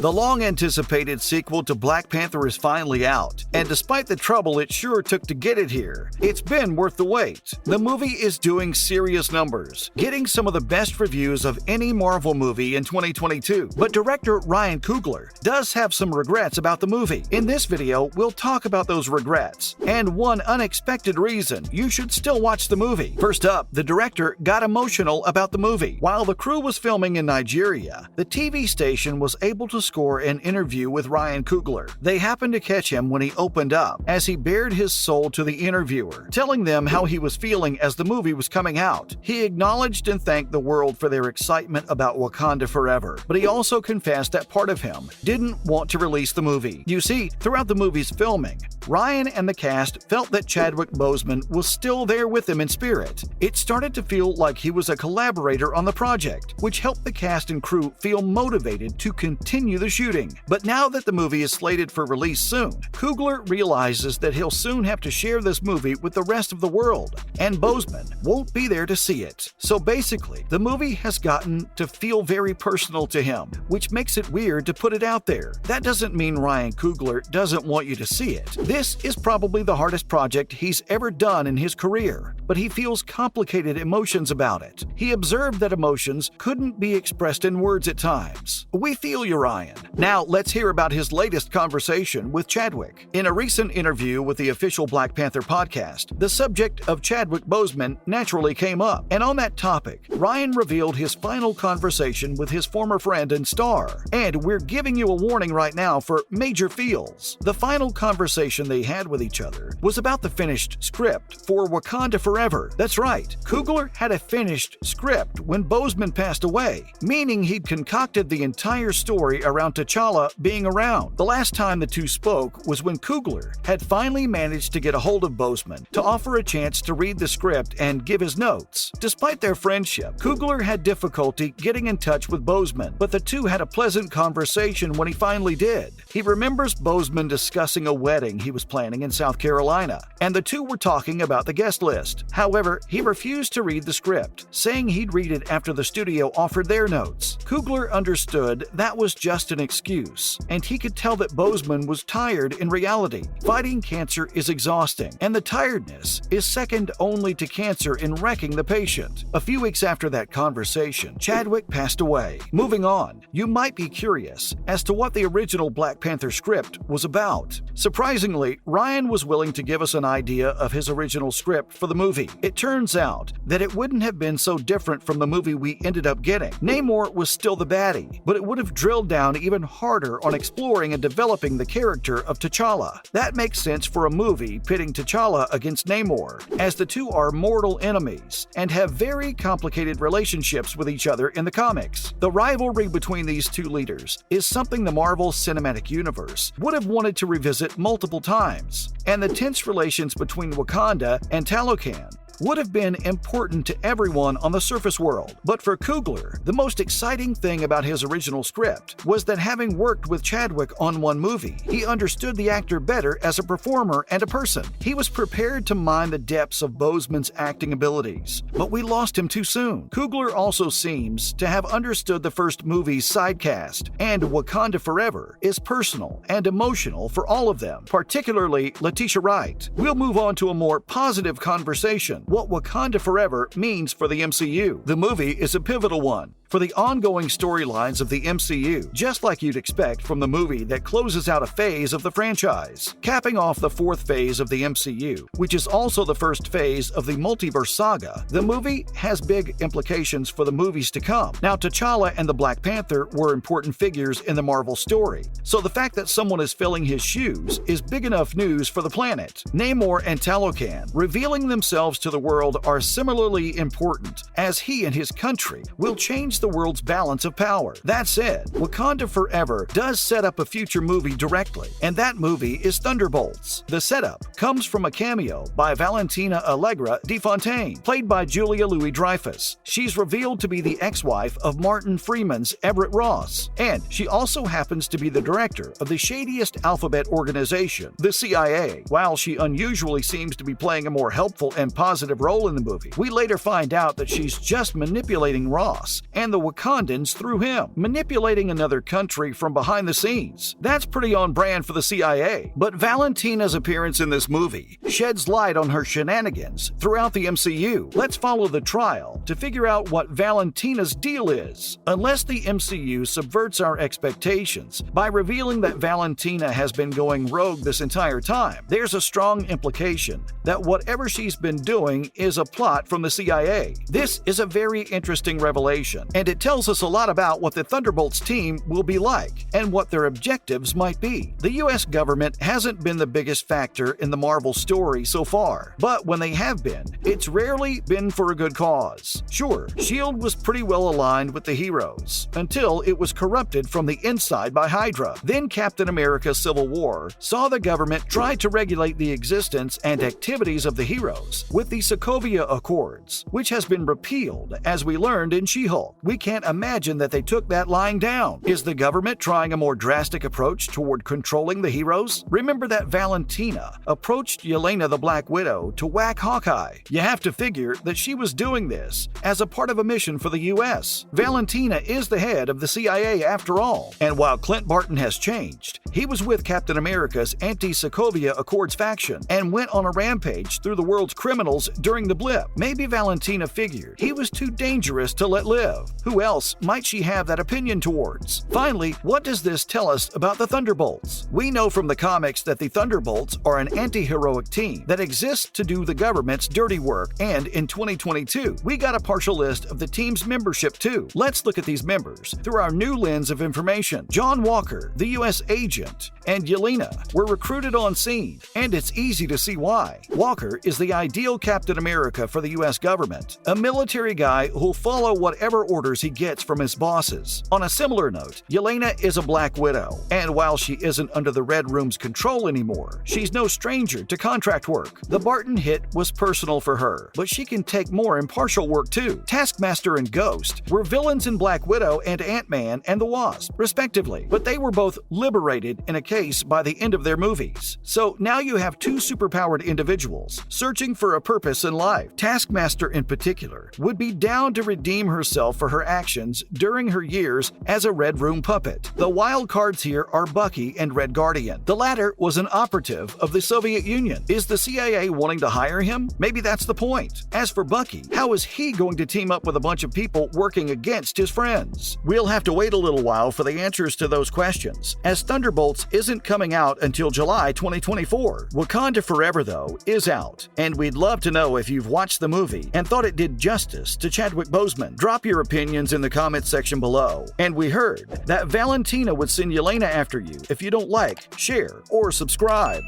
The long-anticipated sequel to Black Panther is finally out, and despite the trouble it sure took to get it here, it's been worth the wait. The movie is doing serious numbers, getting some of the best reviews of any Marvel movie in 2022. But director Ryan Coogler does have some regrets about the movie. In this video, we'll talk about those regrets, and one unexpected reason you should still watch the movie. First up, the director got emotional about the movie. While the crew was filming in Nigeria, the TV station was able to score an interview with Ryan Coogler. They happened to catch him when he opened up, as he bared his soul to the interviewer, telling them how he was feeling as the movie was coming out. He acknowledged and thanked the world for their excitement about Wakanda Forever, but he also confessed that part of him didn't want to release the movie. You see, throughout the movie's filming, Ryan and the cast felt that Chadwick Boseman was still there with them in spirit. It started to feel like he was a collaborator on the project, which helped the cast and crew feel motivated to continue the shooting. But now that the movie is slated for release soon, Coogler realizes that he'll soon have to share this movie with the rest of the world, and Boseman won't be there to see it. So basically, the movie has gotten to feel very personal to him, which makes it weird to put it out there. That doesn't mean Ryan Coogler doesn't want you to see it. This is probably the hardest project he's ever done in his career, but he feels complicated emotions about it. He observed that emotions couldn't be expressed in words at times. We feel you, Ryan. Now, let's hear about his latest conversation with Chadwick. In a recent interview with the official Black Panther podcast, the subject of Chadwick Boseman naturally came up, and on that topic, Ryan revealed his final conversation with his former friend and star. And we're giving you a warning right now for major feels. The final conversation they had with each other was about the finished script for Wakanda Forever. That's right, Coogler had a finished script when Boseman passed away, meaning he'd concocted the entire story around T'Challa being around. The last time the two spoke was when Coogler had finally managed to get a hold of Boseman to offer a chance to read the script and give his notes. Despite their friendship, Coogler had difficulty getting in touch with Boseman, but the two had a pleasant conversation when he finally did. He remembers Boseman discussing a wedding he was planning in South Carolina, and the two were talking about the guest list. However, he refused to read the script, saying he'd read it after the studio offered their notes. Coogler understood that was just an excuse, and he could tell that Boseman was tired in reality. Fighting cancer is exhausting, and the tiredness is second only to cancer in wrecking the patient. A few weeks after that conversation, Chadwick passed away. Moving on, you might be curious as to what the original Black Panther script was about. Surprisingly, Ryan was willing to give us an idea of his original script for the movie. It turns out that it wouldn't have been so different from the movie we ended up getting. Namor was still the baddie, but it would have drilled down even harder on exploring and developing the character of T'Challa. That makes sense for a movie pitting T'Challa against Namor, as the two are mortal enemies and have very complicated relationships with each other in the comics. The rivalry between these two leaders is something the Marvel Cinematic Universe would have wanted to revisit multiple times, and the tense relations between Wakanda and Talokan would have been important to everyone on the surface world. But for Coogler, the most exciting thing about his original script was that having worked with Chadwick on one movie, he understood the actor better as a performer and a person. He was prepared to mine the depths of Boseman's acting abilities, but we lost him too soon. Coogler also seems to have understood the first movie's sidecast, and Wakanda Forever is personal and emotional for all of them, particularly Letitia Wright. We'll move on to a more positive conversation: what Wakanda Forever means for the MCU. The movie is a pivotal one for the ongoing storylines of the MCU, just like you'd expect from the movie that closes out a phase of the franchise, capping off the fourth phase of the MCU, which is also the first phase of the multiverse saga. The movie has big implications for the movies to come. Now, T'Challa and the Black Panther were important figures in the Marvel story, so the fact that someone is filling his shoes is big enough news for the planet. Namor and Talokan revealing themselves to the world are similarly important, as he and his country will change the world's balance of power. That said, Wakanda Forever does set up a future movie directly, and that movie is Thunderbolts. The setup comes from a cameo by Valentina Allegra de Fontaine, played by Julia Louis-Dreyfus. She's revealed to be the ex-wife of Martin Freeman's Everett Ross, and she also happens to be the director of the shadiest alphabet organization, the CIA. While she unusually seems to be playing a more helpful and positive role in the movie, we later find out that she's just manipulating Ross and and the Wakandans through him, manipulating another country from behind the scenes. That's pretty on brand for the CIA. But Valentina's appearance in this movie sheds light on her shenanigans throughout the MCU. Let's follow the trial to figure out what Valentina's deal is. Unless the MCU subverts our expectations by revealing that Valentina has been going rogue this entire time, there's a strong implication that whatever she's been doing is a plot from the CIA. This is a very interesting revelation, and it tells us a lot about what the Thunderbolts team will be like and what their objectives might be. The US government hasn't been the biggest factor in the Marvel story so far, but when they have been, it's rarely been for a good cause. Sure, S.H.I.E.L.D. was pretty well aligned with the heroes, until it was corrupted from the inside by Hydra. Then Captain America Civil War saw the government try to regulate the existence and activities of the heroes with the Sokovia Accords, which has been repealed, as we learned in She-Hulk. We can't imagine that they took that lying down. Is the government trying a more drastic approach toward controlling the heroes? Remember that Valentina approached Yelena the Black Widow to whack Hawkeye. You have to figure that she was doing this as a part of a mission for the US. Valentina is the head of the CIA after all, and while Clint Barton has changed, he was with Captain America's anti-Sokovia Accords faction and went on a rampage through the world's criminals during the blip. Maybe Valentina figured he was too dangerous to let live. Who else might she have that opinion towards? Finally, what does this tell us about the Thunderbolts? We know from the comics that the Thunderbolts are an anti-heroic team that exists to do the government's dirty work, and in 2022, we got a partial list of the team's membership too. Let's look at these members through our new lens of information. John Walker, the US agent, and Yelena were recruited on scene, and it's easy to see why. Walker is the ideal Captain America for the US government, a military guy who'll follow whatever orders he gets from his bosses. On a similar note, Yelena is a Black Widow, and while she isn't under the Red Room's control anymore, she's no stranger to contract work. The Barton hit was personal for her, but she can take more impartial work too. Taskmaster and Ghost were villains in Black Widow and Ant-Man and the Wasp, respectively, but they were both liberated in a case by the end of their movies. So now you have two superpowered individuals searching for a purpose in life. Taskmaster in particular would be down to redeem herself for her actions during her years as a Red Room puppet. The wild cards here are Bucky and Red Guardian. The latter was an operative of the Soviet Union. Is the CIA wanting to hire him? Maybe that's the point. As for Bucky, how is he going to team up with a bunch of people working against his friends? We'll have to wait a little while for the answers to those questions, as Thunderbolts isn't coming out until July 2024. Wakanda Forever, though, is out, and we'd love to know if you've watched the movie and thought it did justice to Chadwick Boseman. Drop your opinions in the comments section below. And we heard that Valentina would send Yelena after you if you don't like, share, or subscribe.